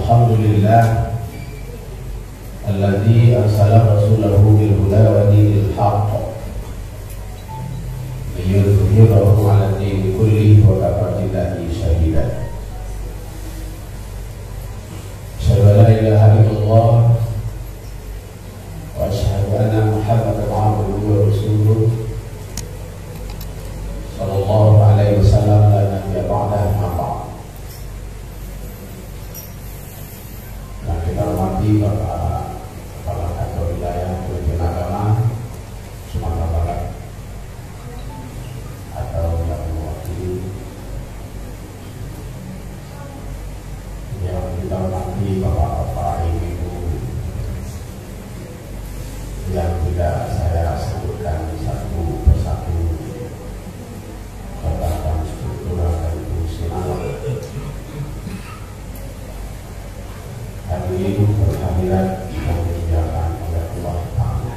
Alhamdulillah alladzi arsala rasulahu bil huda wa dinil haqq liyudhhirahu 'ala ad-dini kullihi wa kafa billahi shahidan. Asyhadu an la ilaha illallah wa asyhadu anna Muhammadan 'abduhu wa rasuluh sallallahu alaihi wasallam la nabiyya ba'dahu amma ba'd. Nah, kita hormati Bapak Kepala Kantor Wilayah Kementerian Agama Sumatera Barat atau yang mewakili, yang kita hormati Bapak-bapak, Ibu-ibu yang tidak saya sebutkan satu persatu tentang struktural dan fungsional. Hadirin berhadirat yang dimuliakan oleh Allah Ta'ala.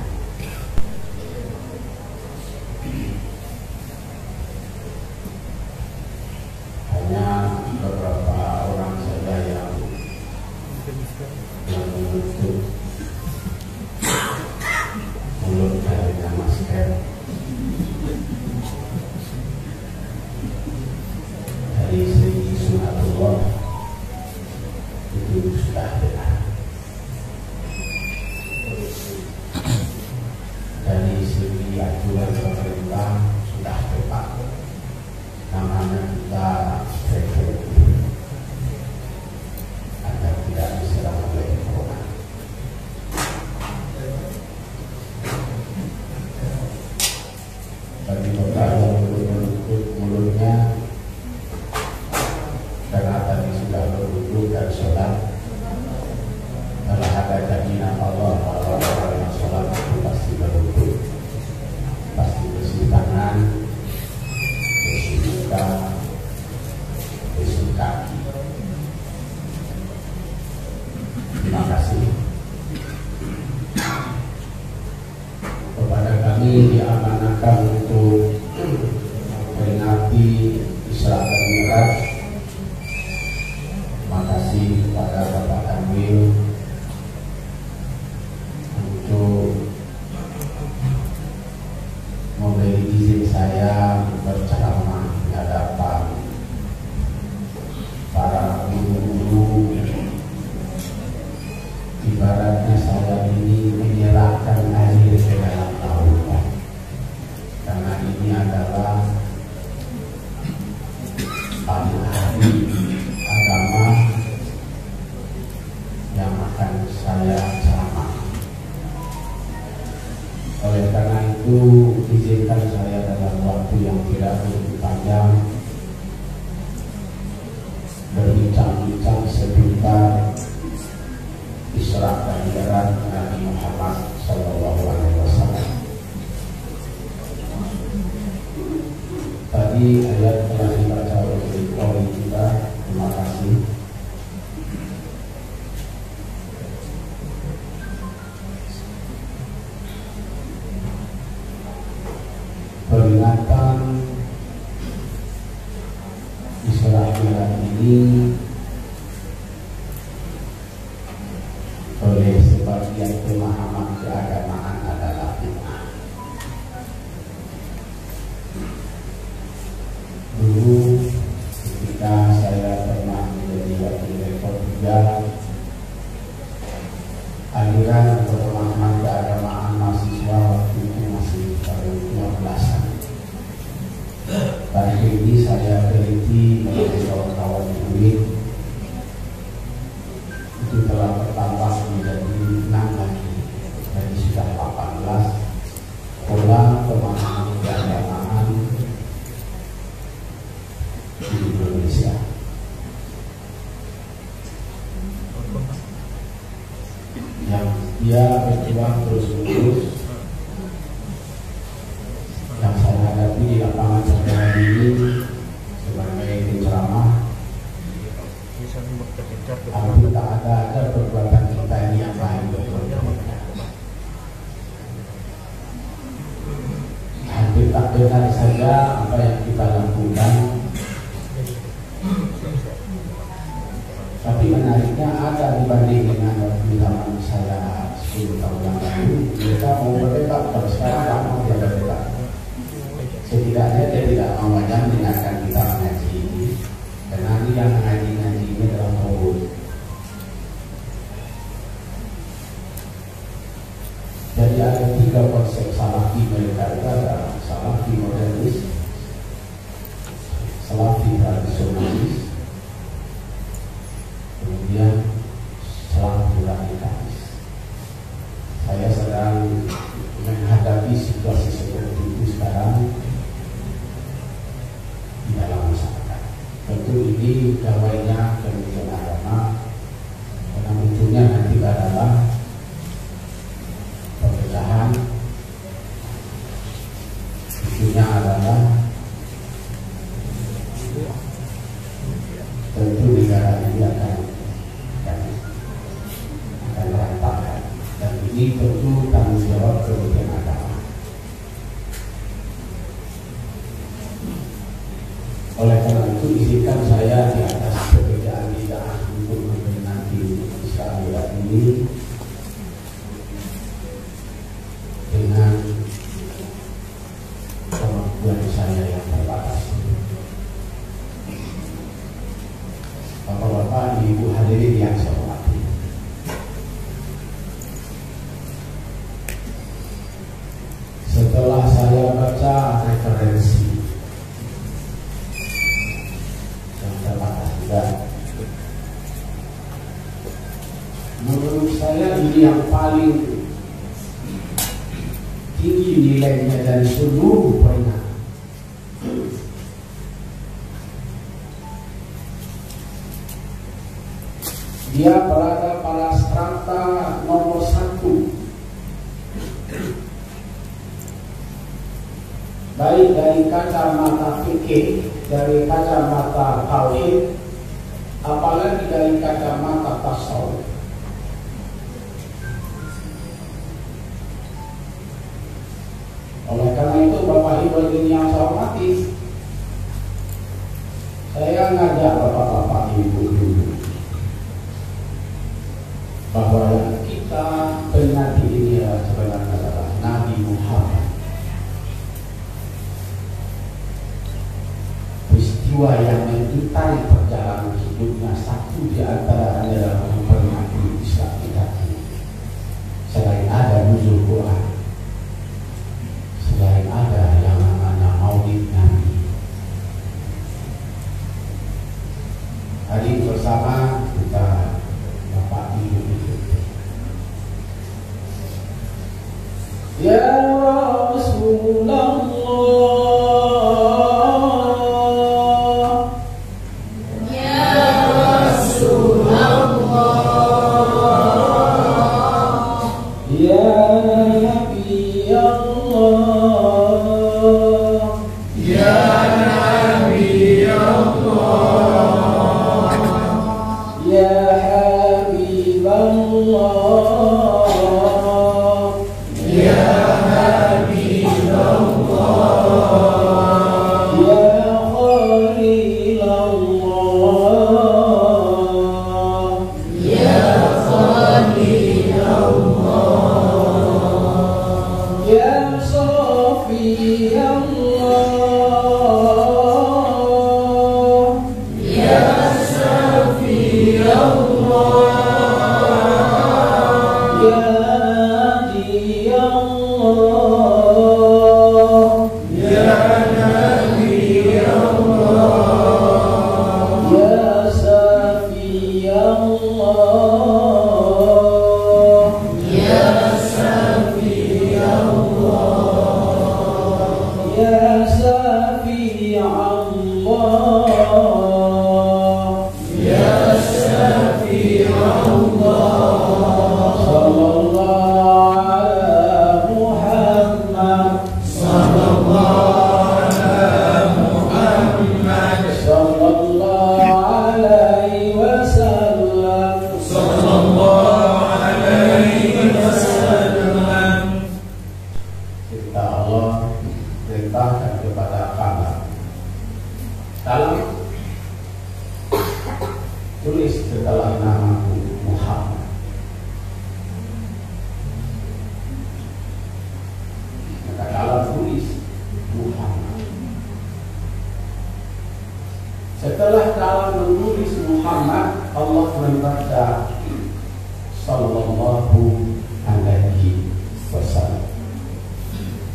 Hanya beberapa orang saja yang menutup mulutnya dengan masker. Dari segi sunatullah itu sudah benar. Dari segi aturan pemerintah sudah tepat. Namanya kita preventif agar tidak diserang oleh corona. Bagi mereka yang menutup mulutnya karena tadi sudah berwudu dan sholat, kalau ada jaminan Allah bahwa orang yang sholat itu pasti berwudu, pasti bersih tangan, bersih muka, bersih kaki. Terima kasih. Kepada kami diamanahkan untuk memperingati Isra dan Mi'raj. Terima kasih kepada Bapak Kanwil untuk memberi izin saya berceramah di hadapan para guru-guru. Ibaratnya saya ini menyerahkan air ke dalam lautan, karena ini adalah ahli agama yang akan saya ceramah. Oleh karena itu, izinkan saya dalam waktu yang tidak begitu panjang berbincang-bincang seputar Isra dan Mi'raj Nabi Muhammad Sallallahu Alaihi Wasallam. Tadi ayat telah dibaca oleh kita. Terima kasih. Peringatan Isra Mi'raj ini oleh sebagian pemahaman keagamaan adalah bid'ah. Dulu ketika saya pernah menjadi wakil rektor 3, aliran atau pemahaman keagamaan mahasiswa waktu itu masih baru 12-an. Terakhir ini saya teliti dengan kawan-kawan di UIN, itu telah bertambah menjadi 6 lagi, jadi sudah 18 pola pemahaman keagamaan di Indonesia. Yang dia berjuang terus-menerus, yang saya hadapi di lapangan sehari ini sebagai penceramah. Hampir tak ada perbuatan kita ini yang lain berbeda. Hampir tak benar saja apa yang kita lakukan Tapi menariknya ada dibanding dengan waktu zaman saya 10 tahun yang lalu, mereka mau berdebat, kalau sekarang tidak mau dia berdebat. Setidaknya dia tidak mau aja mendengarkan kita mengaji ini, karena ini yang mengaji ini adalah maupun. Jadi ada 3 konsep salafi mereka, ada salafi modernis, salafi tradisionalis, kemudian salafi radikalis. Saya sedang menghadapi situasi seperti itu sekarang di dalam masyarakat. Tentu ini gawainya Kementerian Agama, karena munculnya nanti adalah perpecahan, isunya adalah tentu negara ini akan berantakan, dan ini tentu tanggung jawab Kementerian Agama. Oleh karena itu izinkan saya di atas pekerjaan bid'ah untuk memperingati Islamiyah ini dengan kemampuan saya yang terbatas. Bapak-bapak, ibu hadirin yang saya hormati, setelah saya baca referensi yang terbatas juga, menurut saya ini yang paling tinggi nilainya dari seluruh peringatan. Dia berada pada strata nomor 1, baik dari kacamata fikih, dari kacamata tauhid, apalagi dari kacamata tasawuf. Oleh karena itu, Bapak Ibu yang saya hormati, saya ngajak Bapak-bapak Ibu dulu bahwa yang kita peringati ini sebenarnya adalah Nabi Muhammad. Peristiwa yang mengintai perjalanan hidupnya, satu di antara adalah memperingati Islam kita. Selain ada nuzul Quran, selain ada yang namanya Maulid Nabi. Hari bersama kita Bapak Ibu. Ya Rasulullah, Ya Rasulullah, Ya Nabi Allah, Ya Nabi Allah, Ya Habib Allah, Ya Habib Allah, Ya Khalil Allah, Ya Khalil Allah, Ya Safi Allah, Ya Safi Allah, Ya Naji Allah, Ya Nabi Allah, Ya Safi Allah, Ya Safi Allah, Ya Safi Allah, Ya Safi Allah, Sallallahu ala Muhammad, Sallallahu ala Muhammad, Sallallahu alaihi wasallam, Sallallahu tulis setelah namaku Muhammad. Maka kalau tulis Muhammad, setelah dalam menulis Muhammad, Allah membaca Sallallahu alaihi wasallam.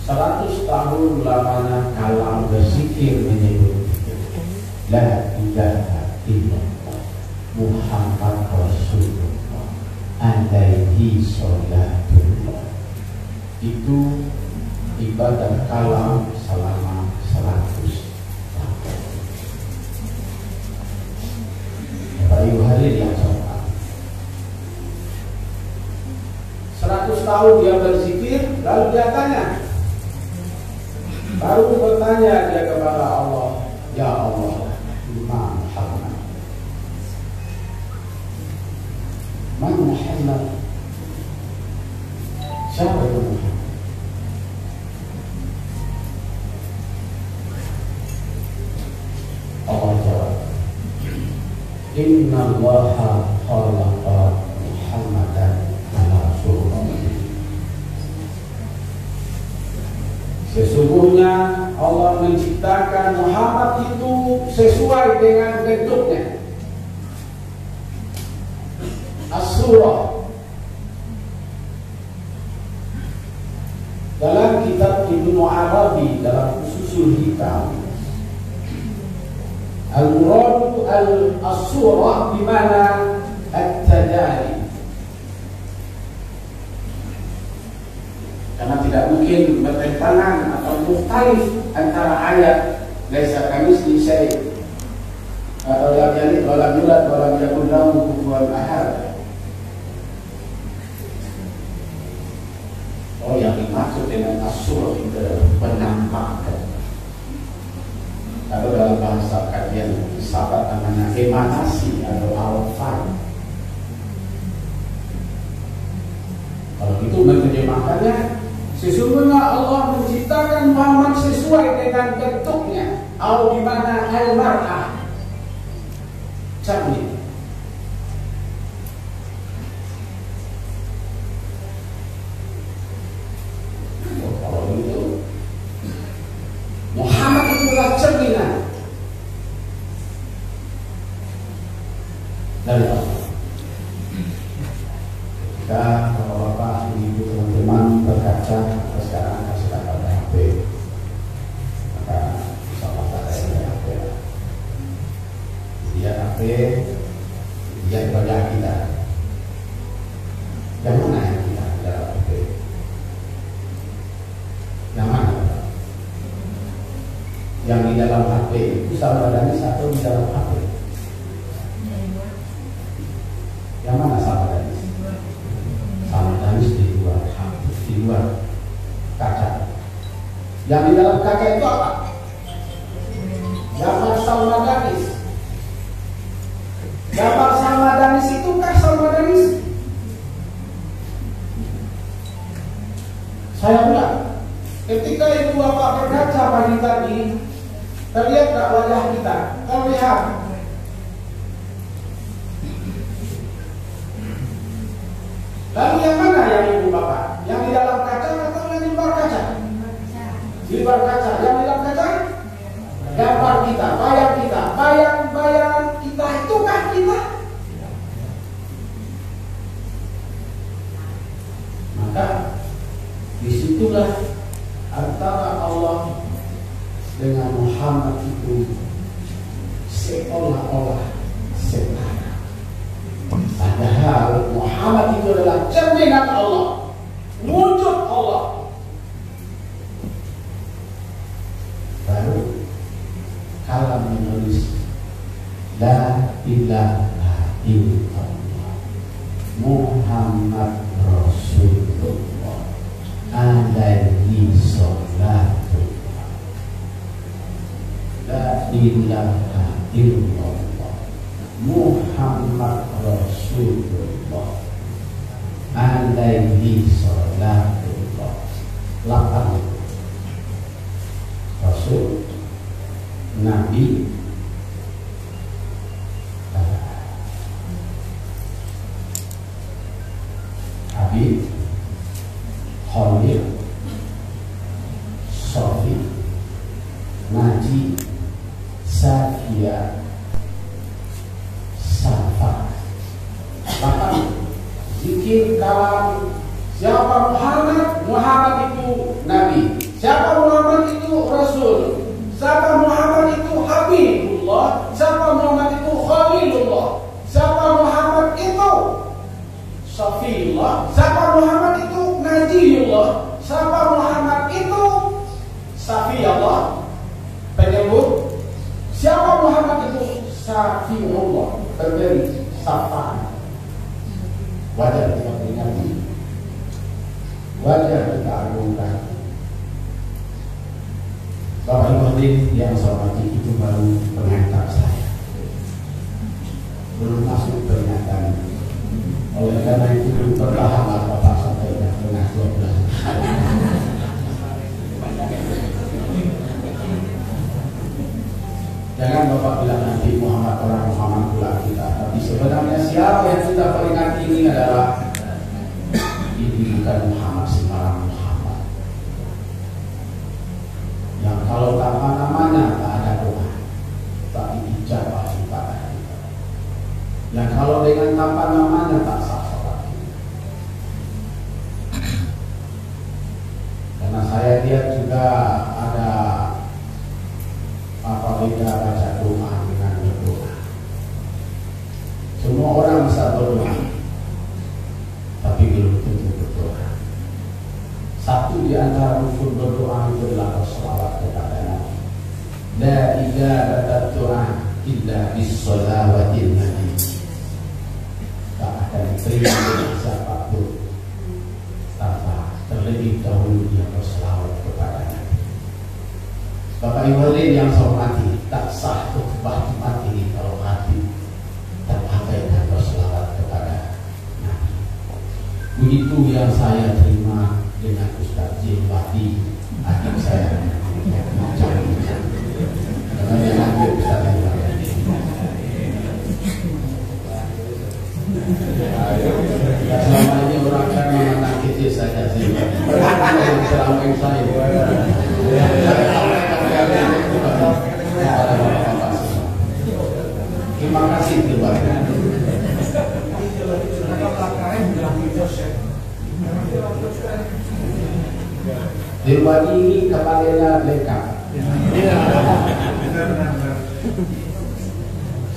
100 tahun lamanya kalam berzikir menyebut La ilaha illallah Muhammad Rasulullah alaihi sallatullah. Itu ibadah kalam selama 100 tahun. Bapak Ibu hadirin yang hormat, 100 tahun dia berzikir, lalu dia tanya, baru bertanya dia kepada Allah, Ya Allah, Ma Muhammad, Man Muhammad, siapa itu Muhammad? Allah jawab, Inna Allaha khalaqa Muhammadan ala surati. Sesungguhnya Allah menciptakan Muhammad itu sesuai dengan bentuknya. As-surah. Dalam kitab Ibnu Arabi dalam Usul Hikam, Al-Muradu As-surah bimana At-Tajali. Karena tidak mungkin bertentangan atau mukhtalif antara ayat Laisa kamitslihi syai' atau lam yalid wa lam yulad wa lam yakul lahu kufuwan ahad. Oh, yang dimaksud dengan as-surah itu penampakan. Atau dalam bahasa kajian sahabat namanya emanasi atau alfan. Kalau itu menerjemahkannya, sesungguhnya Allah menciptakan Muhammad sesuai dengan bentuknya, atau di mana al-mar'ah, cermin. Kalau itu Muhammad itulah cerminan dari Allah. Kita bapak-bapak, ibu, teman-teman berkaca atau sekarang sedang pada HP, maka insyaallah ada yang HP. Dia HP, dia ibadah kita. Yang mana yang kita dalam HP? Yang mana? Yang di dalam HP itu sama adanya satu di dalam HP. Yang mana sama adanya? Salmadanis di luar kaca. Yang di dalam kaca itu apa? Gambar salmadanis. Gambar salmadanis itu kah salmadanis? Saya ulang, ketika itu bapak berkaca pagi tadi, terlihat tak wajah kita? Terlihat. Lalu yang mana yang ibu bapak? Yang di dalam kaca atau yang di luar kaca? Di luar kaca. Yang di dalam kaca? Gambar kita, bayang kita, bayang kita, itukah kita? Maka disitulah antara Allah dengan Muhammad itu seolah-olah setara. Padahal Muhammad itu adalah cerminan Allah, wujud Allah. Baru kalau menulis La ilaha illallah Muhammad Rasulullah alaihi sallatullah. La ilaha illallah Muhammad Rasulullah alaihi sallatullah. 8 Rasul, Nabi, Habib, Khalil, Sofi, Naji, Safia, Safa. Bahkan zikir kalam. Siapa Muhammad? Muhammad itu Nabi. Siapa Muhammad itu Rasul. Siapa Muhammad itu Habibullah. Siapa Muhammad itu Khalilullah. Siapa Muhammad itu Safiullah. Siapa Muhammad itu Najiullah. Siapa Muhammad itu Safiyullah. Penyebut. Siapa Muhammad itu Safiullah. Pemberi Safa. Wajar kita peringati, wajar kita agungkan. Bapak Ibu hadirin yang saya hormati, itu baru pengantar saya, belum masuk pernyataan. Oleh karena itu bertahanlah Bapak sampai tengah 12. Jangan Bapak bilang nanti Muhammad orang Muhammad pula kita. Tapi sebenarnya siapa yang kita peringati ini adalah ini bukan Muhammad sembarang Muhammad. Yang kalau tanpa namanya tak ada doa, tapi ijabah ibadah kita. Yang kalau dengan tanpa namanya tak sah sholat. Karena saya lihat juga ada apabila baca doa dengan berdoa. Semua orang bisa berdoa, tapi belum tentu berdoa. Satu di antara rukun berdoa itu adalah sholawat kepada Nabi. La ijabata doa illa bis-sholawatin Nabi. Tak akan diterima oleh siapapun tanpa terlebih dahulu dia berselawat kepada Nabi. Bapak Ibu yang saya hormati, tak sah khutbah Jumat ini kalau hati terpakai dan berselawat kepada Nabi. Begitu yang saya terima dengan Ustaz Jilwati, adik saya. Karena dia ambil Ustaz Jilwati. Selama ini orang kan memandang kecil saja Jilwati. Selama ini saya. Terima kasih keluarga. Dewan ini kepalanya lengkap.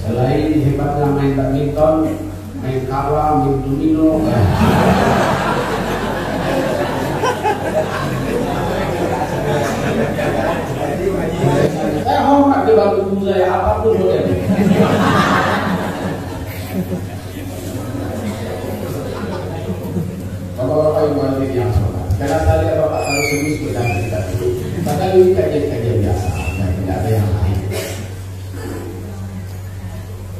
Selain hebatnya main badminton, main kawa, main domino. Saya hormat dia bantu guru saya apapun boleh. Bapak-bapak Ibu hadirin yang hormat, karena saya lihat Bapak kalau serius berjalan kita dulu. Padahal ini kajian-kajian biasa, dan tidak ada yang lain.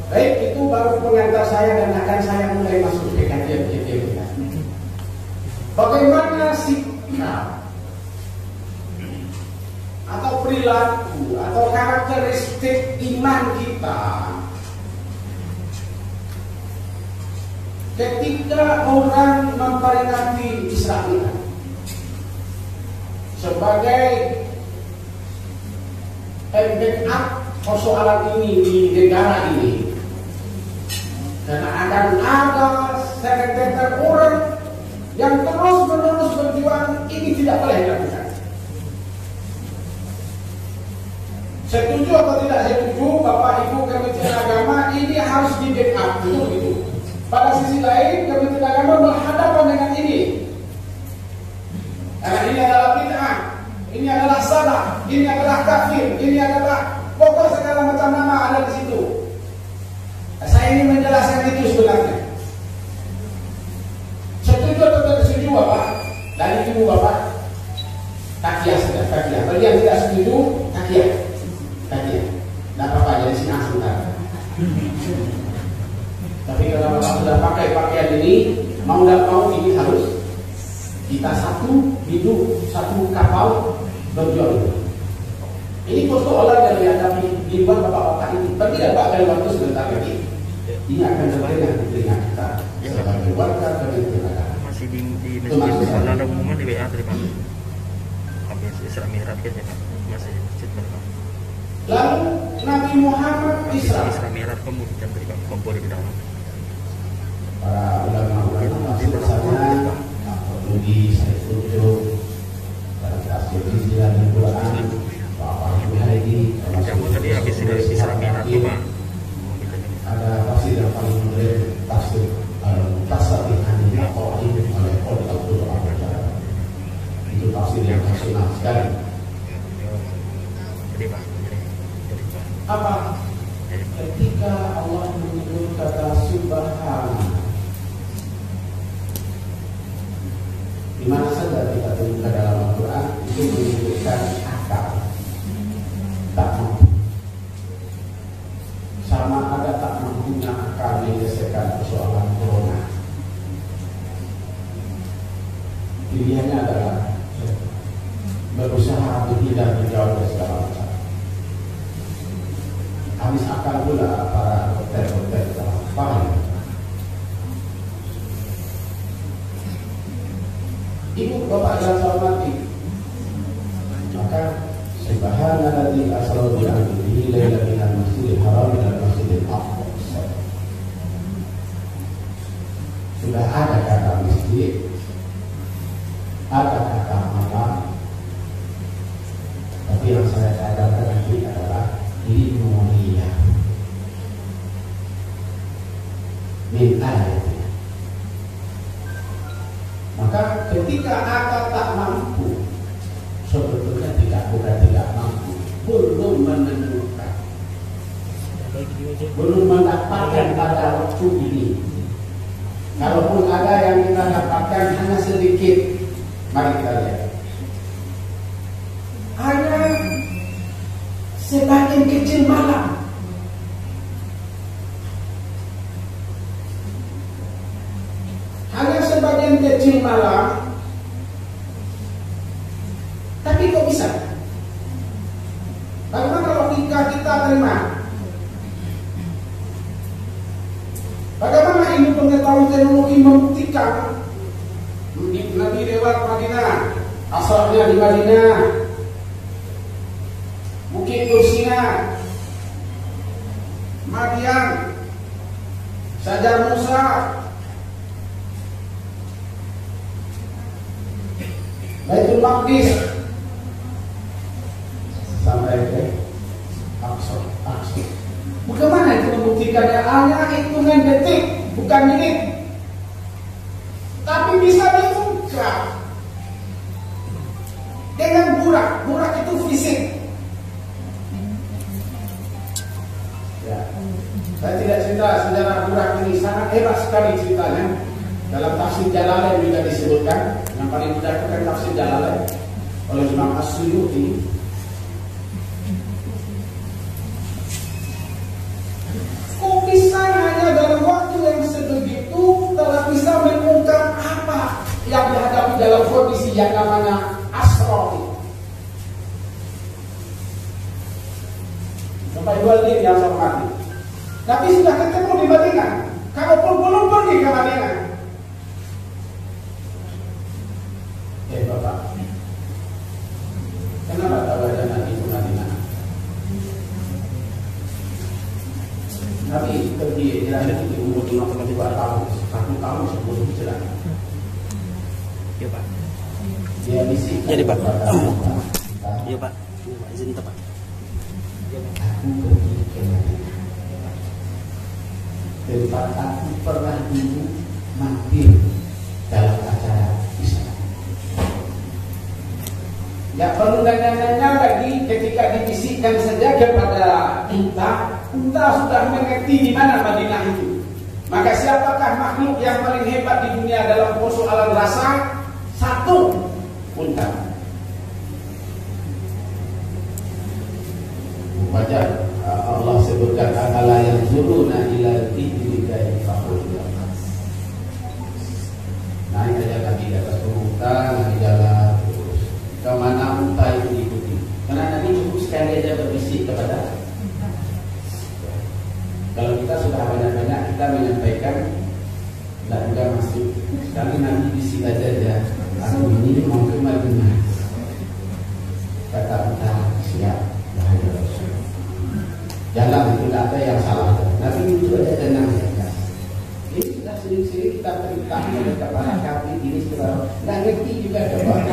Baik, itu baru pengantar saya dan akan saya mulai masuk ke kajian-kajian kita. Bagaimana sikap atau perilaku atau karakteristik iman kita ketika orang memperingati Israel sebagai backup persoalan ini di negara ini, karena akan ada segelintir orang yang terus-menerus berjuang ini tidak boleh dilakukan. Setuju atau tidak setuju, Bapak Ibu Kementerian Agama ini harus di backup gitu. Pada sisi lain, Kementerian Agama berhadapan dengan ini. Karena ini adalah bid'ah, ini adalah salah, ini adalah kafir, ini adalah pokok segala macam nama ada di situ. Saya ini menjelaskan itu sebenarnya. Setuju atau tidak setuju Bapak? Dan itu Bapak takiyah saja, takiyah. Bagi yang tidak setuju, takiyah. Takiyah. Tidak apa-apa, jadi senang sebentar. Tapi kalau Bapak sudah pakai pakaian ini, mau tidak mau ini harus kita satu hidup, satu kapal berjuang. Ini persoalan yang dihadapi di luar Bapak-bapak ini. Tapi Bapak akan waktu sebentar lagi. Ini akan terdengar di telinga kita sebagai warga Kementerian Agama. masih di masjid ada umuman di WA tadi Pak. Habis Isra Mi'raj kan ya Pak, masih di masjid tadi Pak. Lalu Nabi Muhammad Isra Mi'raj kemudian tadi Pak kumpul di dalam. Para ulama-ulama misalnya Al-Qurtubi, saya setuju dan tafsir istilah di Quran Bapak Al-Buhaidi Kamu tadi habis dari Isra Mi'raj tuh Pak. ada tafsir yang paling menarik, tafsir Al-Mutasabih Anil Qadim oleh Qadi Abdul Rahman. Itu tafsir yang nasional sekali. Jadi Pak, Apa? Ketika Allah menyebut kata Subhana, di mana saja kita temukan dalam Al-Quran itu menunjukkan akal, tak mampu. Sama ada tak mampunya akal menyelesaikan persoalan corona. Pilihannya adalah berusaha menghindar menjauh dari segala macam. Habis akal pula para dokter-dokter dalam paham. Ibu bapak dan hormati, maka subhanalladzi asra bi 'abdihi lailan minal masjidil haram ila masjidil aqsa. Sudah ada kata masjid, ada kata malam, tapi yang saya katakan nanti adalah Limulia min ayatnya. Maka ketika akal tak mampu, sebetulnya bukan tidak mampu, belum menentukan, belum mendapatkan pada waktu ini. Kalaupun ada yang kita dapatkan hanya sedikit, mari kita lihat. Hanya sebagian kecil malam. Hanya sebagian kecil malam. Tapi kok bisa? Bagaimana logika kita terima? Bagaimana ilmu pengetahuan teknologi membuktikan Nabi lewat Madinah, asalnya di Madinah, Bukit Tursina, Madian, Sajar Musa, Baitul Maqdis, sampai ke Aqsa. Bagaimana itu membuktikannya? Hanya hitungan detik, bukan menit. Tapi bisa diungkap dengan burak. Burak itu fisik. Saya tidak cerita sejarah burak ini, sangat hebat sekali ceritanya. Dalam tafsir Jalalain juga disebutkan, yang paling mudah itu kan tafsir Jalalain oleh Imam As-Suyuti. Kok bisa hanya dalam waktu yang sebegitu telah bisa mengungkap apa yang dihadapi dalam kondisi yang namanya Asra. Sampai dua dia yang hormati. Tapi sudah ketemu di Madinah. Kalaupun belum pergi ke Madinah. Bapak, kenapa tak ada Nabi ke Madinah? Nabi pergi jalan di umur 52 tahun, 1 tahun sebelum hijrah. Iya Pak. Dia misi. Jadi Pak. Iya Pak. Izin Pak. Aku pergi ke Madinah. Tempat aku pernah dulu mampir dalam acara Islam. Tidak perlu nanya-nanya lagi ketika dibisikkan saja kepada Unta sudah mengerti di mana Madinah itu. Maka siapakah makhluk yang paling hebat di dunia dalam persoalan rasa? Satu, Unta. Wajar Allah sebutkan akala yang zuruna ila al-ibli kaifa khuliqat. Naik aja kaki di atas unta, naik jalan terus. Kemana unta itu diikuti? Karena Nabi cukup sekali aja berbisik kepada. Kalau kita sudah banyak-banyak kita menyampaikan Tidak juga masuk. Sekali Nabi bisi aja ya. Aku ini mau ke Madinah. Kata kita siap. Wahai Rasul. Jalan tidak ada yang salah. Nabi itu ada tenang ya. Ini sudah sering-sering kita perintahnya kepada kami ini sudah nggak ngerti juga coba.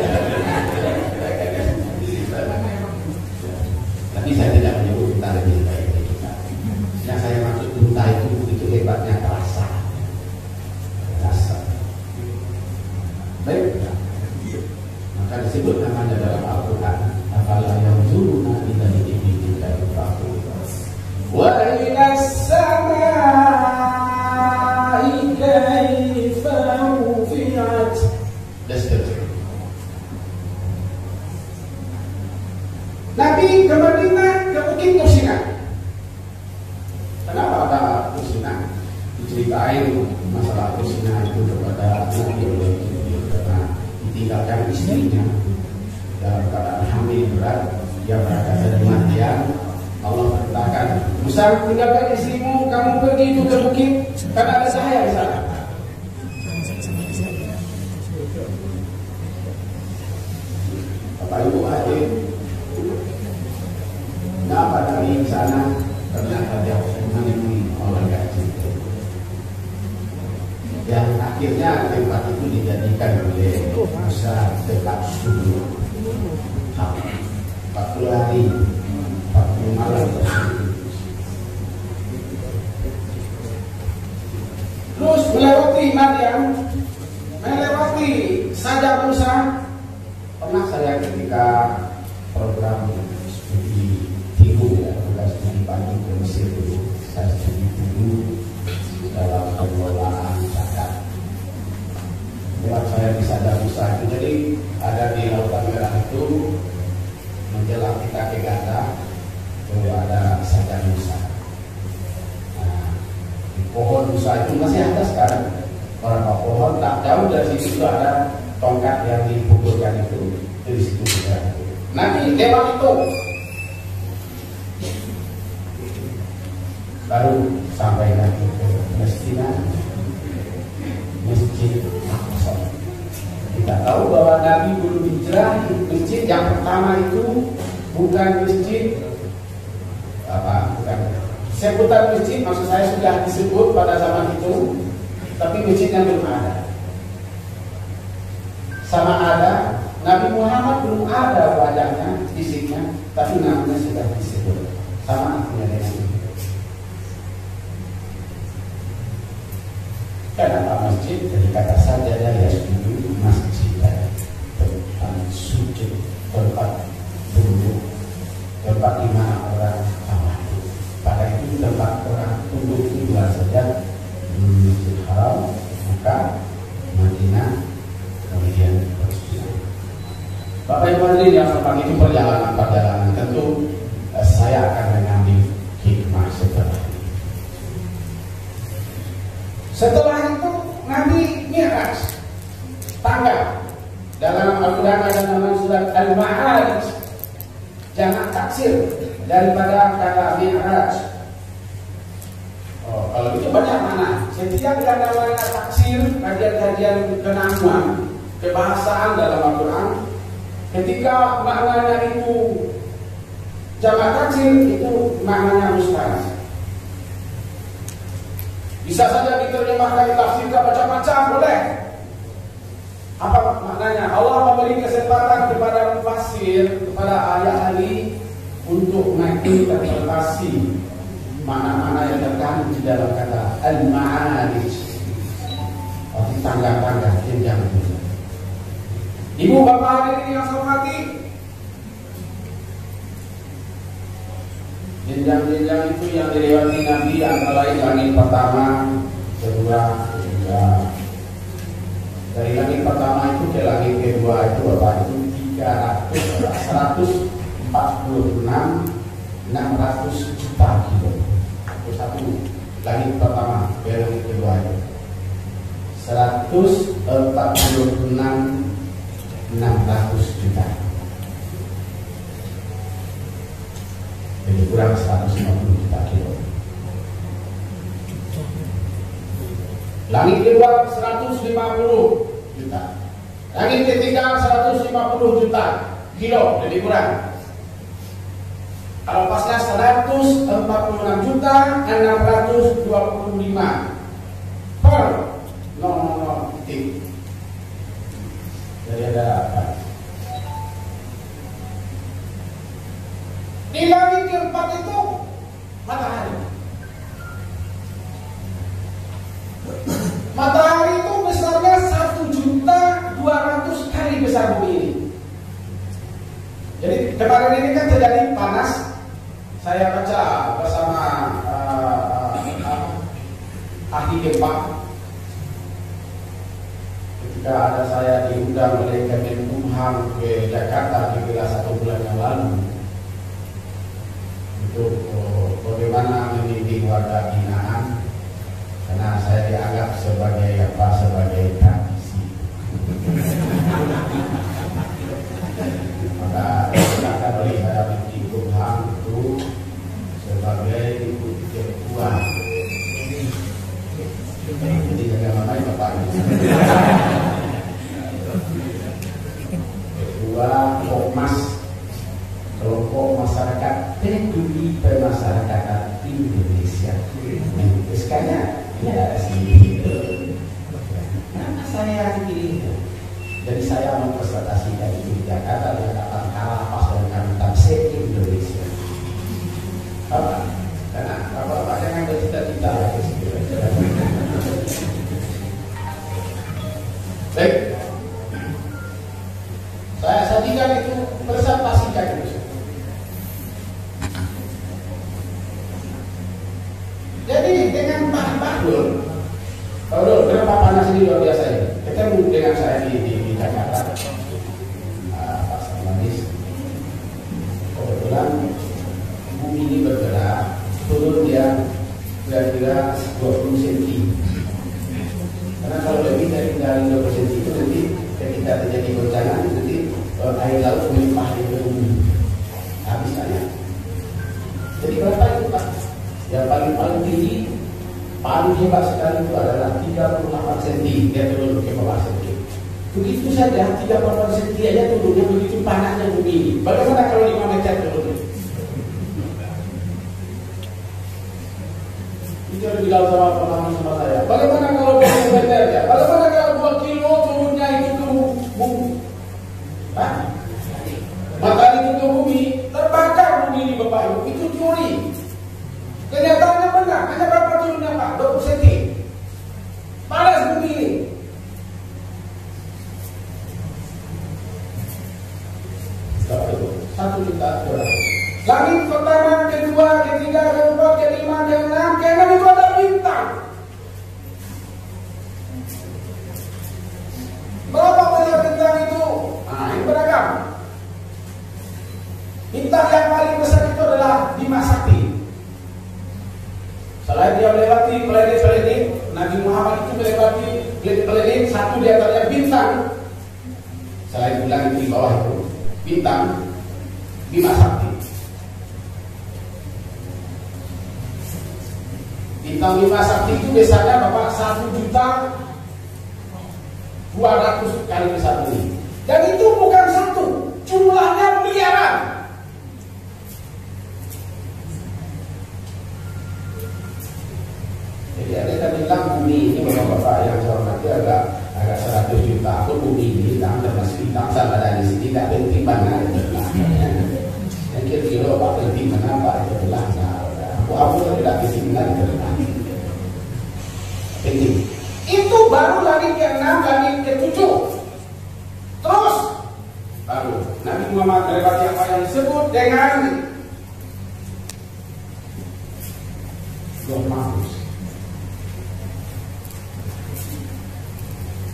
Tapi saya tidak menyebut kita lebih baik dari kita. Yang saya maksud unta itu hebatnya rasa. Baik. Maka disebut namanya dalam Al-Quran. Afala yanzuruna ila al-ibili kaifa khuliqat wa ila as-samaa'i kaifa rufi'at. Nabi ke Madinah ke Bukit Kursinah. Kenapa ada Kursinah? Diceritain masalah Kursinah itu kepada Nabi oleh Jibril karena ditinggalkan istrinya dalam keadaan hamil berat, dia berada dari kematian. Allah perintahkan, Musa, tinggalkan istrimu, kamu pergi itu ke bukit karena ada cahaya di sana. Bapak Ibu hadir. Kenapa dari sana ternyata dia menemui orang gaji. Yang akhirnya tempat itu dijadikan oleh Musa tempat sujud. 40 hari, 40 malam bersujud. Terus melewati Madian, melewati Sajah Musa. Pernah saya ketika program studi Timur ya, tugas studi pagi ke Mesir dulu, saya studi dulu dalam pengelolaan zakat. Lewat saya di Sajah Musa itu, jadi ada di Lautan Merah itu menjelang kita ke Gaza, itu ada Sajah Musa. Nah, di pohon Musa itu masih ada sekarang. Beberapa pohon tak jauh dari situ itu ada tongkat yang dipukulkan itu di situ juga. Nanti lewat itu baru sampai lagi ke Palestina, Masjid Aqsa. Kita tahu bahwa Nabi belum hijrah. Masjid yang pertama itu bukan masjid bukan sebutan masjid, maksud saya sudah disebut pada zaman itu, tapi masjidnya belum ada. Sama ada Nabi Muhammad belum ada wajahnya, fisiknya, tapi namanya sudah disebut. Sama artinya dengan itu. Kenapa masjid? Jadi kata saja ya sujud masjid, tempat sujud, tempat duduk, tempat di mana orang tawadhu. Pada itu tempat orang duduk itu saja Masjid Haram, maka Madinah, kemudian Rasulullah. Bapak Ibu hadirin yang hormat, itu perjalanan tentu saya akan mengambil hikmah setelah ini. Setelah itu Nabi Mi'raj, tangga. Dalam Al-Quran ada nama surat Al-Ma'arij, jamak taksir daripada kata Mi'raj. Kalau itu banyak mana. Setiap yang namanya taksir, kajian-kajian kenamuan, kebahasaan dalam Al-Quran, ketika maknanya itu jamak taksir, itu maknanya mustahil. Bisa saja diterjemahkan, ditafsirkan macam-macam, boleh. Apa maknanya? Allah memberi kesempatan kepada mufassir, kepada ahli-ahli untuk menginterpretasi mana-mana yang terkandung di dalam kata al-ma'arij, arti tangga-tangga jenjang itu. Ibu bapak hadirin yang saya hormati, jenjang-jenjang itu yang dilewati Nabi antara lain langit pertama, kedua, ketiga. Dari langit pertama itu ke langit kedua itu apa? Itu 146.600 juta kilo. Itu satu langit pertama ke langit kedua itu 146.600 juta. Jadi kurang 150 juta kilo. Langit kedua 150 juta. Langit ketiga 150 juta kilo, lebih kurang. Kalau pasnya 146 juta 625 per 000 titik. Jadi ada apa? Di langit keempat itu matahari. Matahari itu besarnya 1.200.000 kali besar bumi ini. Jadi kemarin ini kan terjadi panas. Saya baca bersama ahli gempa. Ketika ada saya diundang oleh Kemenkumham ke Jakarta kira-kira 1 bulan yang lalu untuk bagaimana mendidik warga binaan, karena saya dianggap sebagai praktisi. Maka silakan oleh saya Kemenkumham itu sebagai ketua. Jadi jangan main Bapak. Ketua Kopmas, kelompok masyarakat peduli permasyarakatan Indonesia. Sekalinya ya sih. Nama saya dipilih. Jadi saya mempresentasikan itu di Jakarta dengan kata Kalapas dan Kalimantan se-Indonesia. Apa? Karena Bapak jangan bercita-cita lagi. Baik. Saya sajikan itu presentasikan itu. Jadi dengan Pak Bahlul, kenapa panas ini luar biasa ini? Ketemu dengan saya di Jakarta, Pak Salmanis. Kebetulan bumi ini bergerak, turun dia kira-kira 20 cm. Karena kalau lebih dari 20 cm itu nanti ketika terjadi goncangan nanti air laut melimpah di bumi, habis banyak. Jadi berapa itu Pak? Yang paling tinggi, paling hebat sekali itu adalah 38 cm dia turun ke bawah sedikit. Begitu saja 38 cm aja turunnya, begitu panasnya bumi ini. Bagaimana kalau 5 meter turun? Itu yang bilang sama saya. Bagaimana kalau 2 meter ya? Bagaimana kalau 2 kilo turunnya itu ke bumi? Matahari itu ke bumi, terbakar bumi ini Bapak Ibu. Itu teori. Kenyataannya benar. Hanya berapa turunnya Pak? 20 cm. Panas bumi ini. Bapak Ibu, 1 juta dolar. Langit pertama, kedua, ketiga, keempat, kelima, keenam, keenam itu ada bintang. Berapa banyak bintang itu? Nah, ini beragam. Bintang yang paling besar itu adalah Bima Sakti. Selain dia melewati planet-planet, Nabi Muhammad itu melewati planet, satu di antaranya bintang. Selain bulan itu di bawah itu, bintang Bima Sakti. Bintang Bima Sakti itu biasanya Bapak 1.200.000 kali besar ini. Dan itu bukan satu, jumlahnya miliaran. Jadi ada yang bilang bumi ini Bapak yang saya hormati agak 100 juta. Aku bumi ini termasuk bintang sama dari sini tidak penting mana ada belah. Yang kira-kira Bapak penting mana Pak itu belah. Aku tidak penting mana itu belah. Penting. Itu baru langit ke-6, langit ke-7. Terus baru Nabi Muhammad melewati apa yang disebut dengan Lauh Mahfuz.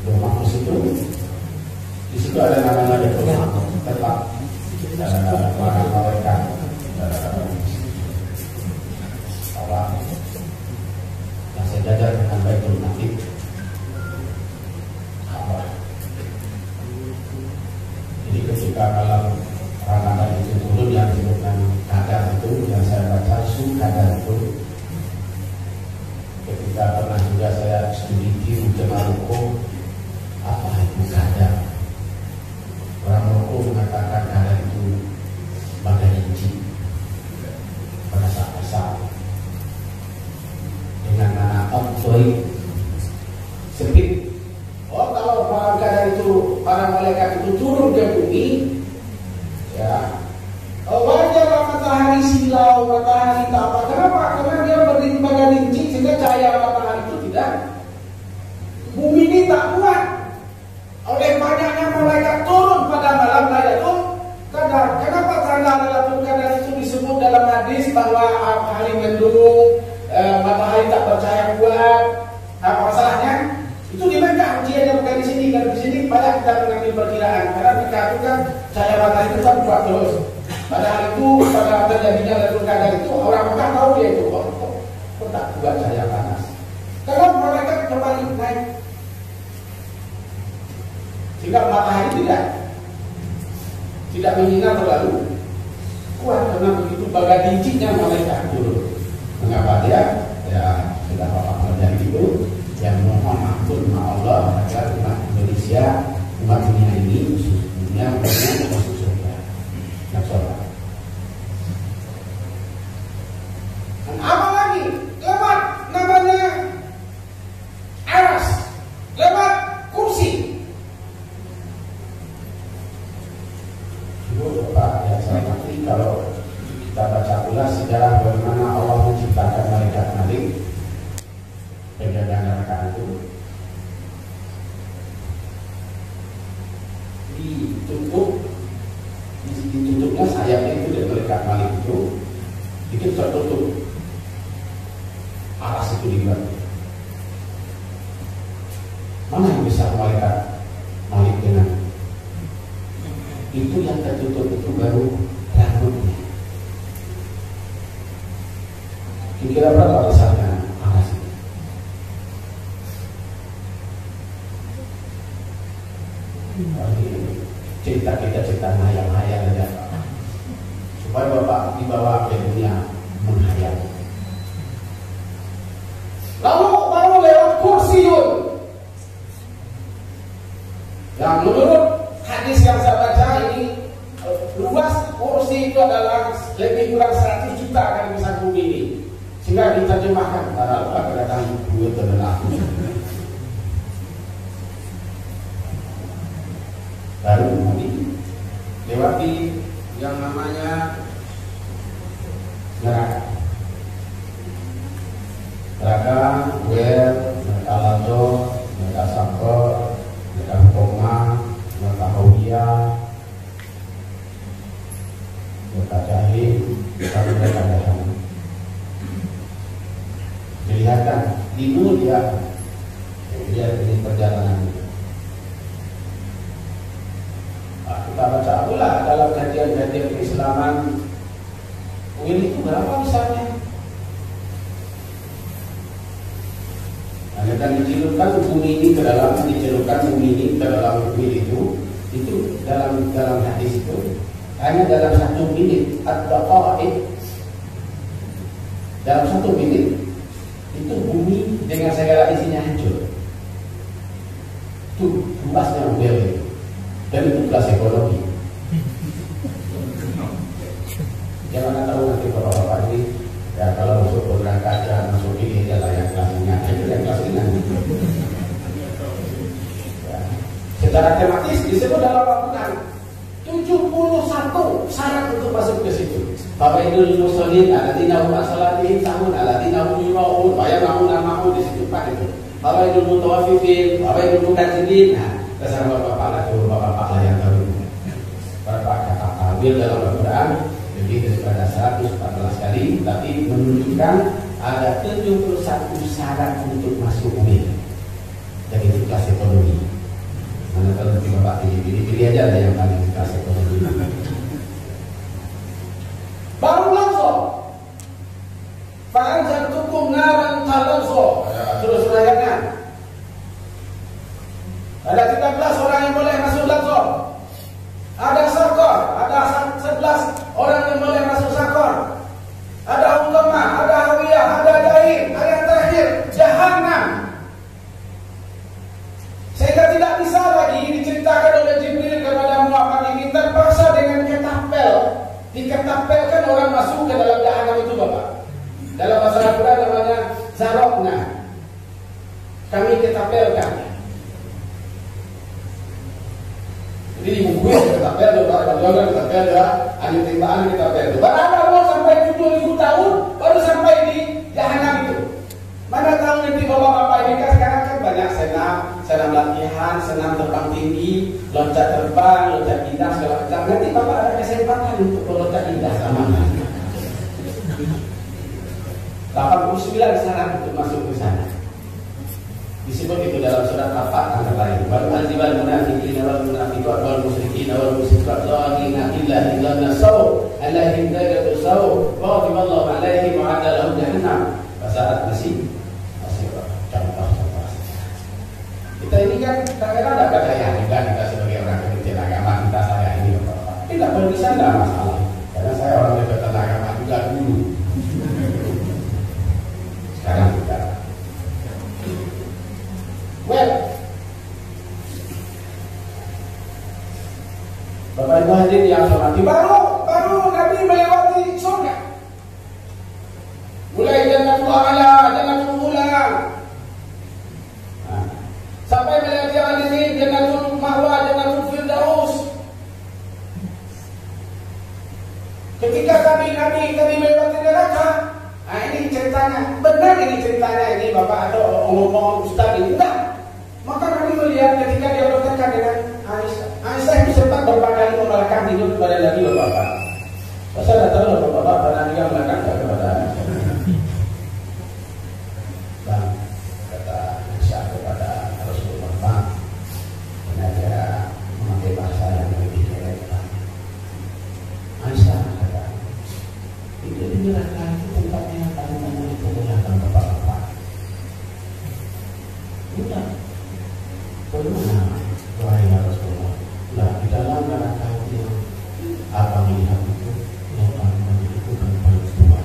Lauh Mahfuz itu di situ ada namanya tetap para malaikat Allah yang sejajar dengan Baitul Maqdis. Jadi ketika kalau Ramadan itu turun yang disebutkan kadar itu, yang saya baca kadar itu, ketika pernah juga saya studi jemaah rokok, apa itu kadar? Orang rokok mengatakan kadar itu bagai inci pada saat dengan anak abdoi sepit. Oh, kalau kadar itu para malaikat itu turun ke bumi, ya. Oh, wajarlah matahari silau, matahari tak apa. Kenapa? Karena dia berdiri bagai rinci sehingga cahaya matahari itu tidak. Bumi ini tak kuat. Oleh banyaknya malaikat turun pada malam Lailatul Qadar. Kenapa tanda Lailatul Qadar itu disebut dalam hadis bahwa hari mendung, matahari tak bercahaya kuat? Apa masalahnya? Itu di Mekah, ujiannya bukan di sini. Kalau di sini banyak kita mengambil perkiraan. Karena Mekah itu kan cahaya matahari itu kan kuat terus. Padahal itu pada terjadinya Lailatul Qadar itu orang Mekah tahu dia itu kok tak kuat cahaya panas. Kalau malaikat kembali naik, sehingga matahari tidak menyinar terlalu kuat karena begitu bagai dincinya malaikat turun. Mengapa dia? Ya sudah bapak pelajari itu. Yang mohon ampun sama Allah agar umat Indonesia, umat dunia ini, khususnya masuk surga. Nasolah. Dan apa lagi? Lewat namanya aras, lewat kursi. Itu Bapak ya saya ngerti kalau kita baca ulas sejarah bagaimana Allah menciptakan malaikat Malik penjaga neraka itu ditutupnya sayapnya itu dari malaikat Malik itu bikin tertutup aras itu dibuat. Mana yang bisa malaikat Malik dengan itu yang tertutup itu baru rambutnya. Kira-kira berapa besarnya aras itu? Cerita kita cerita hayal-hayal aja supaya Bapak dibawa ke dunia menghayal. Lalu baru lewat kursiun yang menurut hadis yang saya baca ini luas kursi itu adalah lebih kurang 100 juta kali besar bumi ini, sehingga diterjemahkan para kedatangan dua terdengar. Baru kemudian lewati yang namanya neraka, neraka lazo, neraka sakor, neraka koma, neraka hawiyah, neraka jahil, neraka jahannam. Dilihatkan di dunia dia ini perjalanan. Kita baca pula dalam kajian-kajian keislaman ini itu berapa besarnya? Nah, dan dicelupkan bumi ini ke dalam itu dalam hadis itu hanya dalam 1 menit dalam 1 menit itu bumi dengan segala isinya hancur. Itu luasnya bel itu. Dan itu kelas ekonomi. Jangan tahu nanti bapak-bapak ini ya kalau masuk program kaca masuk ini dia layak kelasnya. Itu yang kelas ini nanti. Ya. Secara tematis disebut dalam Al-Quran 71 syarat untuk masuk ke situ. Fawaidul musallin alladzina hum as-salatihim sahun alladzina hum yura'un wa yamna'un di situ Pak itu. Fawaidul mutawaffifin, fawaidul mukazzibin. Terserah bapak-bapak lah, bapak-bapak lah yang tahu. Bapak kata takwil dalam Al-Quran lebih daripada 114 kali, tapi menunjukkan ada 71 syarat untuk masuk UIN. Jadi itu kelas ekonomi. Mana kalau nanti bapak pilih aja ada yang paling kelas ekonomi. Baru langsung fa'anzartukum naran talazzo. Terus ayatnya. Ada 13 orang yang boleh masuk langsung. Ada sakor, ada 11 orang yang boleh masuk sakor. Ada utama, ada hawiyah, ada jahil. Ada yang terakhir, jahannam. masuk ke dalam jahanam itu Bapak. Dalam bahasa Al-Quran namanya zarokna. Kami ketapelkan. Jadi di buku yang ketapel, kalau ketapel adalah ahli timbangan ketapel. Berapa Allah sampai 7.000 tahun baru sampai di jahanam itu. Mana tahu nanti bapak-bapak ini kan sekarang kan banyak senam latihan, senam terbang tinggi, loncat terbang, loncat indah segala macam. Nanti bapak ada kesempatan untuk meloncat indah sama. 89 syarat untuk masuk ke sana. Disebut itu dalam surat Al-Fatihah antara lain. Wal azibal munafiqin wal munafiqat wal musyrikin wal musyrikat dhallina illa illallah saw alaihim dagatu saw wa ghadiballahu alaihim wa adalahum jahannam. Saat masih contoh-contoh. Kita ini kan kadang-kadang tidak percaya juga kita sebagai orang Kristen agama kita saya ini Bapak. Tidak bisa tidak masalah. Karena saya orang Kristen agama juga dulu. Sekarang tidak. Well, Bapak Ibu hadirin yang hormati, baru Nabi melewati surga. Mulai Jannatul A'la, Jannatul Ula, sampai melewati al-Jannah, Jannatul Mahwa, Jannatul Firdaus. Ketika kami melewati neraka, ini ceritanya, benar ini ceritanya ini Bapak atau ngomong Ustaz ini enggak. Maka kami melihat ketika dia bertengkar dengan Aisyah. Aisyah itu sempat beberapa kali memalakkan hidup kepada Nabi Bapak. Saya tidak tahu Bapak pernah dia melakkan kepada dan kata Aisyah kepada Rasulullah Pak, karena dia memakai bahasa yang lebih elok. Aisyah kata, itu di neraka itu tempatnya yang paling banyak itu adalah Bapak-bapak. Udah. Bagaimana? Wahai Rasulullah. Nah, di dalam neraka itu apa melihat itu yang paling banyak itu kan paling tua.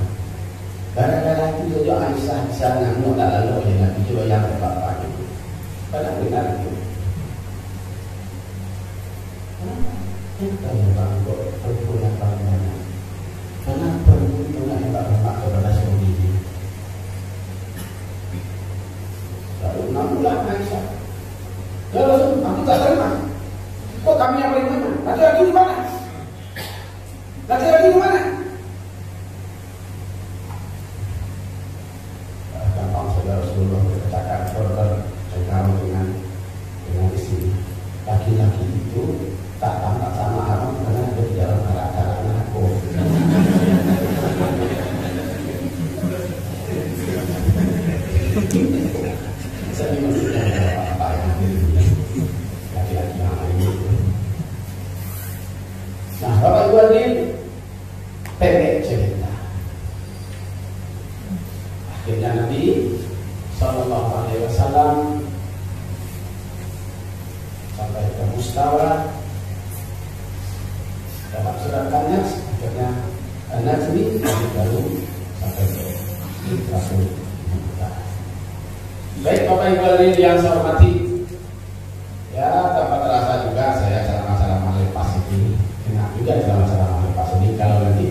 Gara-gara itu saja Aisyah bisa ngamuk tak lalu oleh Nabi juga yang Bapak itu. Padahal benar itu. Kita yang bangkok perempuan yang paling banyak. Karena perempuan itu nak hebat-hebat kepada suami dia. Lalu 6 bulan Aisyah. Ya Rasul, aku tak terima. Kok kami yang paling mana? Laki-laki di mana? Laki-laki di mana? Gampang saudara Rasulullah berkatakan berkata dengan istri. Laki-laki itu tak tampak sama Arab karena ada di dalam arak-arak aku. Saya maksudnya apa yang laki-laki yang lain itu. Nah, Bapak Ibu hadirin, pendek cerita. Akhirnya Nabi Sallallahu Alaihi Wasallam sampai ke Mustawa. Dalam surat An-Nas akhirnya An-Najmi baru sampai ke Rasul. Baik Bapak Ibu hadirin yang saya hormati, ya tanpa terasa juga saya ceramah-ceramah lepas ini enak juga ceramah-ceramah lepas ini. Kalau nanti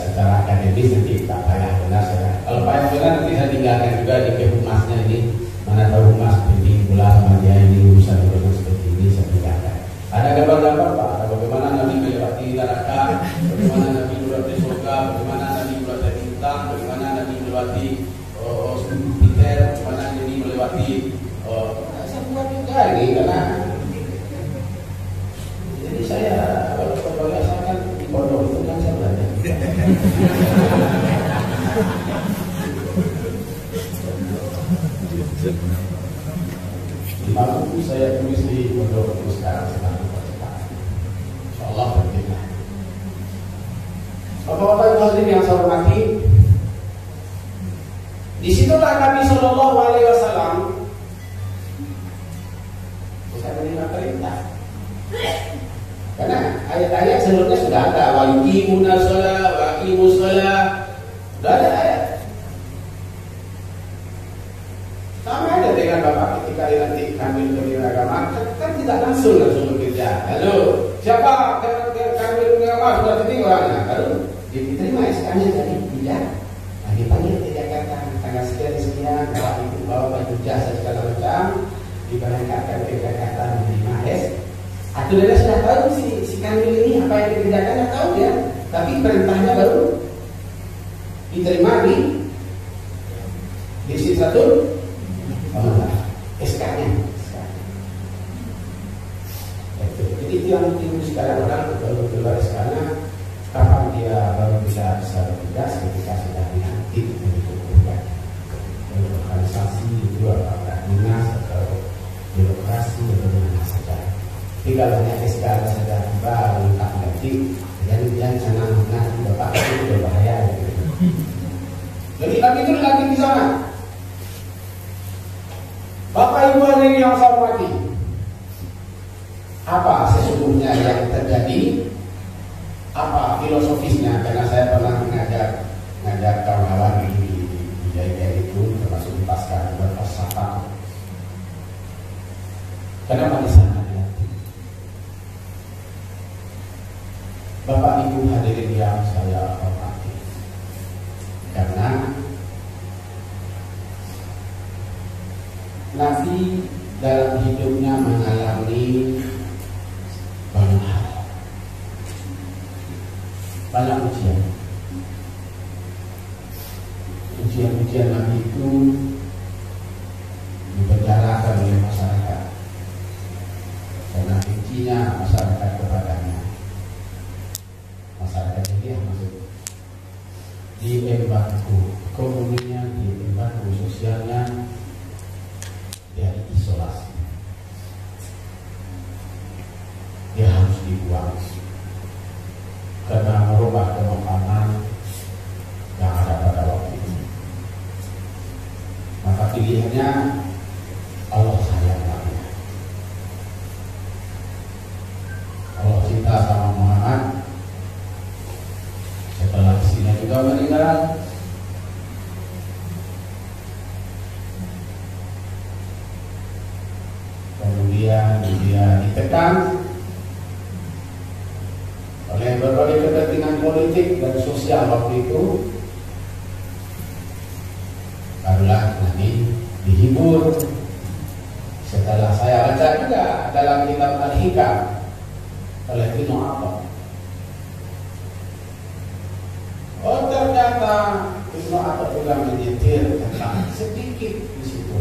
secara akademis nanti tak payah benar saya. Kalau payah benar nanti saya tinggalkan juga di kehumasnya ini. Mana tahu humas seperti pula sama dia ini urusan seperti ini saya tinggalkan. Ada gambar-gambar Pak, ada bagaimana Nabi melewati neraka, bagaimana Nabi melewati surga, bagaimana Nabi melewati bintang, bagaimana Nabi melewati Peter, bagaimana Nabi melewati saya buat juga ini karena jadi saya kalau saya kan di pondok itu kan saya belajar. Di Maluku saya tulis di pondok itu sekarang sedang dipercepat. Insyaallah berbeda. Bapak-bapak Ibu hadirin yang saya hormati, disitulah Nabi Sallallahu Alaihi Wasallam bisa menerima perintah. Karena ayat-ayat sebelumnya sudah ada, wa yuqimuna shalah wa aqimus shalah. Sudah ada ayat. Sama ada dengan Bapak ketika nanti kami beragama agama, kan tidak langsung bekerja. Halo, siapa kami beragama sudah tinggi orangnya? Lalu diterima SK-nya jadi tidak. Nah, dipanggil ke Jakarta tanggal sekian kalau itu bawa baju jasa segala macam, diberangkatkan ke Jakarta menerima atau dia sudah tahu si Kamil ini apa yang dikerjakan, tidak tahu dia, tapi perintahnya baru diterima di Sidratul SK-nya. Jadi itu yang timbul sekarang, orang baru keluar SK-nya, kapan dia baru bisa bertugas ketika sudah dilantik untuk bekerja. Organisasi itu apakah dinas atau birokrasi atau mana saja. Tapi kalau hanya SK saja baru tak ganti, dan jangan nanti bapak itu berbahaya. Jadi kami itu lagi di sana. Bapak Ibu hadirin yang saya hormati, apa sesungguhnya yang terjadi? Apa filosofisnya? Karena saya pernah mengajar kawan-kawan di Jaya itu, termasuk di Pasca berfalsafah. Kenapa di sana dilatih? Bapak Ibu hadirin yang saya hormati, karena Nabi dalam hidupnya mengalami banyak hal, banyak ujian. Ujian Nabi itu dipenjarakan oleh masyarakat karena bencinya masyarakat kepadanya. Masyarakat ini maksud diembargo ekonominya, diembargo sosialnya, dia diisolasi, dia harus dibuang karena merubah kemapanan yang ada pada waktu itu. Maka pilihannya Allah sayang Nabi, Allah cinta sama Muhammad. Setelah istrinya juga meninggal, kemudian dia ditekan oleh berbagai kepentingan politik dan sosial waktu itu. Barulah Nabi dihibur. Setelah saya baca juga dalam kitab Al-Hikam oleh Ibnu Abbas, oh ternyata Ibnu Abbas juga menyetir tentang sedikit di situ.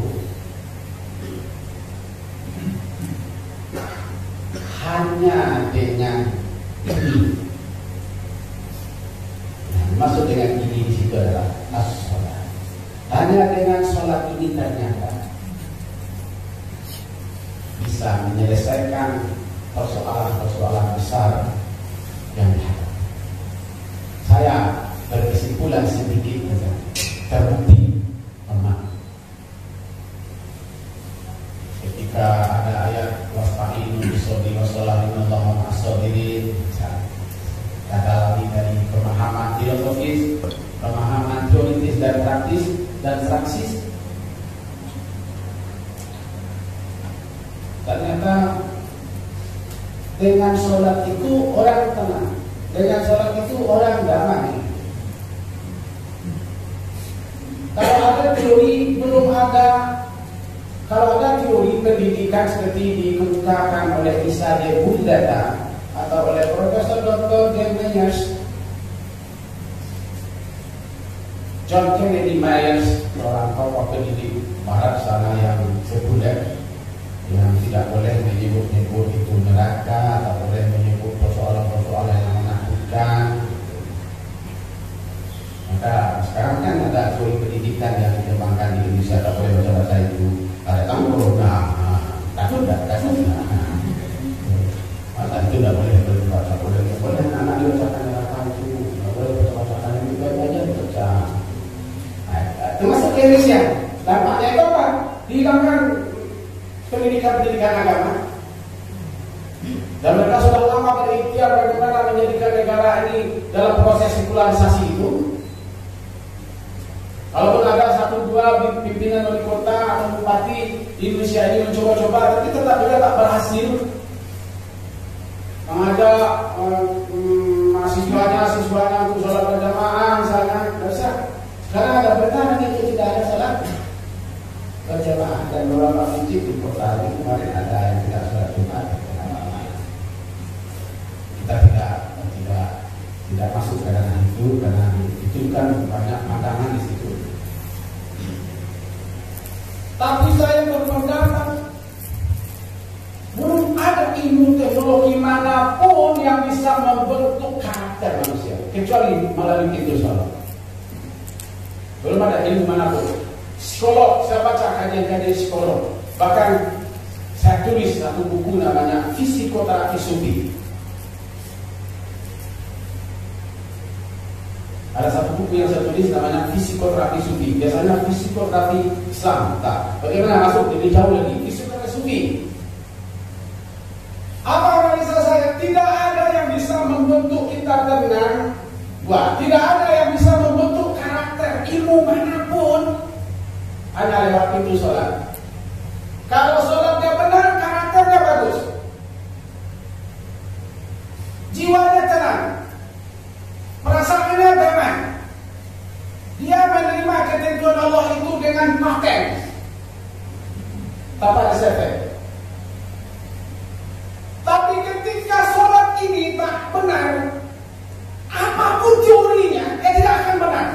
Hanya dengan ini, maksud dengan ini di situ adalah as-sholat. Hanya dengan sholat ini ternyata bisa menyelesaikan persoalan-persoalan besar yang dihadapi. Saya berkesimpulan sedikit saja, terbukti memang ketika ada ayat wasta'inu bis-sabri was-shalah innallaha ma'as-sabirin, kata lagi dari pemahaman filosofis, pemahaman teoritis dan praksis, ternyata dengan sholat itu orang tenang, dengan sholat itu orang damai. Kalau ada teori belum ada. Kalau ada teori pendidikan seperti dikemukakan oleh Isa de Buldata atau oleh Profesor Dr. James Myers, John Kennedy Myers, orang tokoh pendidik Barat sana yang sekuler, yang tidak boleh menyebut-nyebut itu neraka, tak boleh menyebut persoalan-persoalan yang menakutkan. Maka sekarang kan ada teori pendidikan yang dikembangkan di Indonesia, tak boleh baca-baca itu. Ada tampil, takut tak? Masa itu tidak boleh berbaca, boleh anak dibacakan neraka itu, tidak boleh baca-bacakan itu, baca dibaca. Termasuk di Indonesia, dampaknya itu apa? Dihilangkan pendidikan agama. Dan mereka sudah lama berikhtiar bagaimana menjadikan negara ini dalam proses sekularisasi itu. Kalaupun ada satu dua pimpinan wali kota atau bupati di Indonesia ini mencoba-coba, tapi tetap juga tak berhasil mengajak siswanya untuk sholat berjamaah misalnya, nggak usah. Sekarang ada berita itu tidak ada sholat berjamaah, dan beberapa masjid di kota ini kemarin ada yang tidak sholat Jumat. Kita tidak masuk ke ranah itu, karena itu kan banyak pandangan di situ. Tapi saya berpendapat belum ada ilmu teknologi manapun yang bisa membentuk karakter manusia kecuali melalui pintu sholat. Belum ada ilmu manapun. Psikolog, saya baca kajian-kajian psikolog. Bahkan saya tulis satu buku namanya Psikoterapi Sufi. Ada satu buku yang saya tulis namanya Psikoterapi Sufi. Biasanya psikoterapi Islam. Tak. Bagaimana masuk lebih jauh lagi? Psikoterapi Sufi. Apa analisa saya? Tidak ada yang bisa membentuk kita tenang. Wah, tidak ada yang bisa membentuk karakter ilmu manapun hanya lewat pintu sholat. Kalau sholatnya benar, karakternya bagus, jiwanya tenang, perasaannya damai, dia menerima ketentuan Allah itu dengan paten tanpa reserve. Tapi ketika sholat ini tak benar, apapun teorinya, tidak akan benar.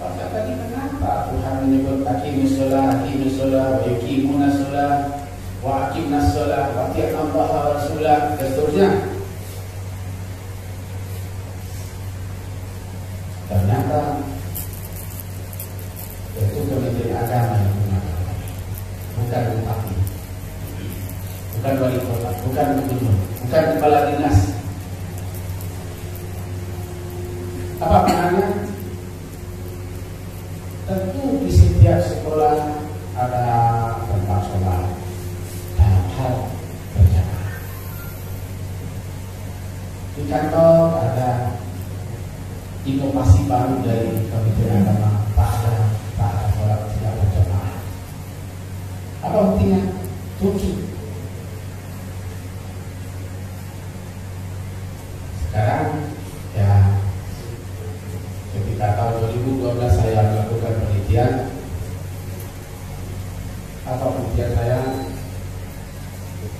Maka tadi kenapa Tuhan menyebut aqimus sholat, wa yuqimuna sholat, wa aqimnas sholat, wa ati'na Allah wa rasulah, dan seterusnya. Ternyata itu Kementerian Agama yang mengatakan, bukan bupati, bukan wali kota, bukan gubernur, bukan kepala dinas. Apa maknanya? Tentu di setiap sekolah ada tempat sholat dalam hal berjamaah. Di kantor ada inovasi baru dari Kementerian Agama, pada sholat tidak berjamaah. Apa buktinya? Turki. Sekarang ya, ketika tahun 2012 saya melakukan penelitian, apa penelitian saya?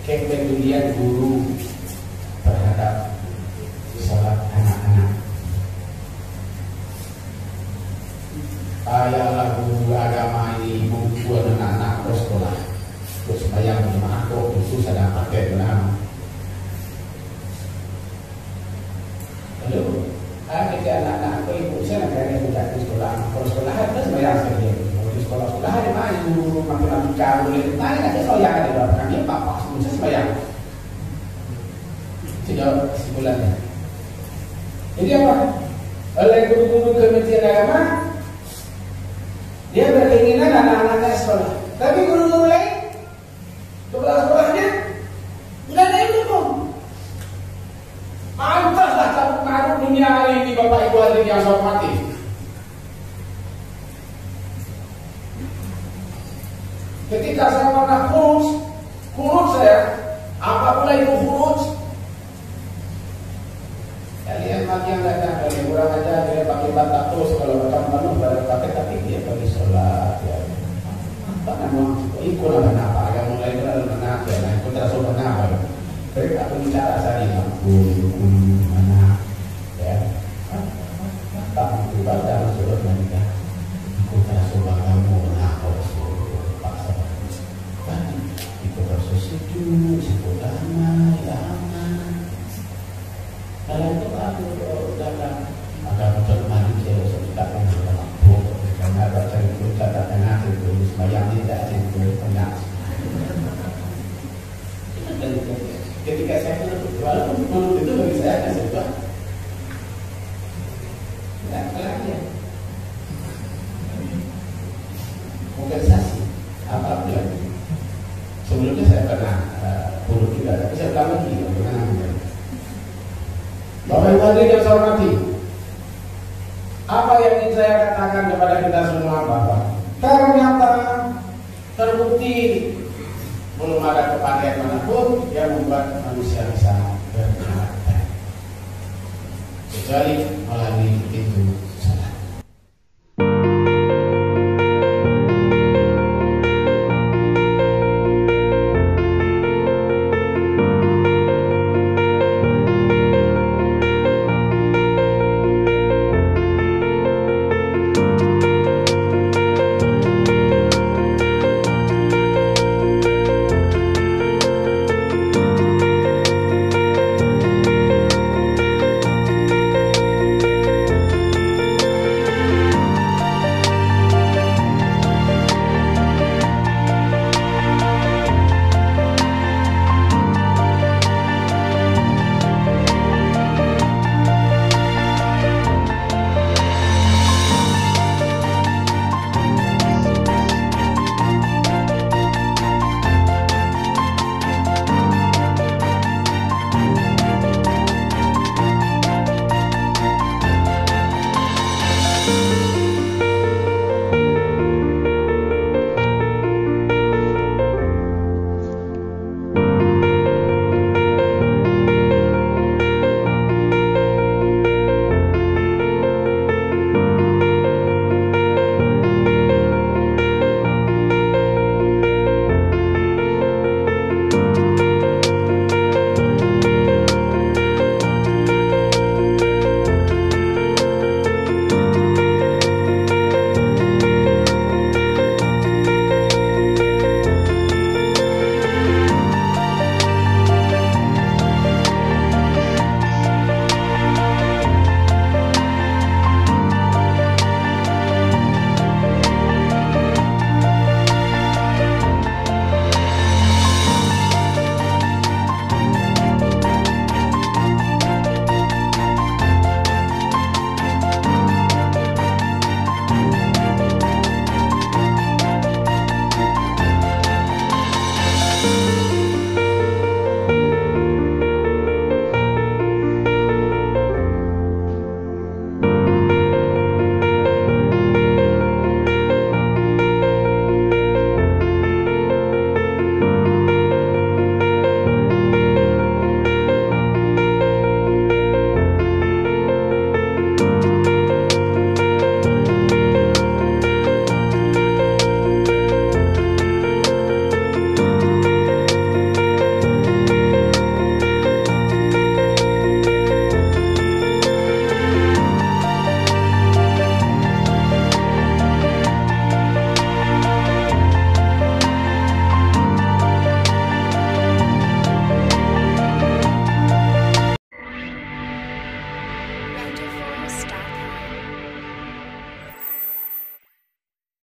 Kepedulian guru terhadap sholat anak-anak. Kayalah guru agama ini membuat anak-anak bersekolah, terus bayang jemaah kok khusus ada pakai benar. Lalu ketika anak-anak ibu saya nak kena di sekolah, kalau sekolah ada sembahyang saja. Kalau di sekolah ada mana guru matematika, boleh tanya aja soal yang ada di belakang dia apa saya sembahyang. Tidak kesimpulannya. Jadi apa? Oleh guru-guru Kementerian Agama, dia berkeinginan anak-anaknya sekolah. Tapi guru-guru lain, kepala sekolahnya tidak ada yang dukung. Pantaslah cabut maruk dunia hari ini Bapak Ibu hadirin yang saya hormati. Ketika saya pernah kurus saya, apa pula itu kurus? Kalian mati yang datang dari kurang aja, dia pakai batak terus kalau macam penuh pada pakai, tapi dia pergi sholat. Ya. Apa nama? Ikut apa? Yang mulai itu adalah menang. Ya, ikut terasa menang. Mereka berbicara saya di mana? Ya, tak mampu baca surat mereka. Ikut terasa kamu menang. Ikut terasa setuju, ikut damai, aman. Kalau itu aku datang, maka betul mari saya sudah mampu. Karena baca itu tak tengah itu sembahyang tidak itu banyak. Ketika saya walaupun menurut itu bagi saya kan sebuah tidak kelihatan kompensasi apa pula. Sebelumnya saya pernah buruk juga, tapi saya ulang lagi bagaimana menjadi. Bapak Ibu hadirin yang saya hormati, apa yang ingin saya katakan kepada kita semua, Bapak? Karena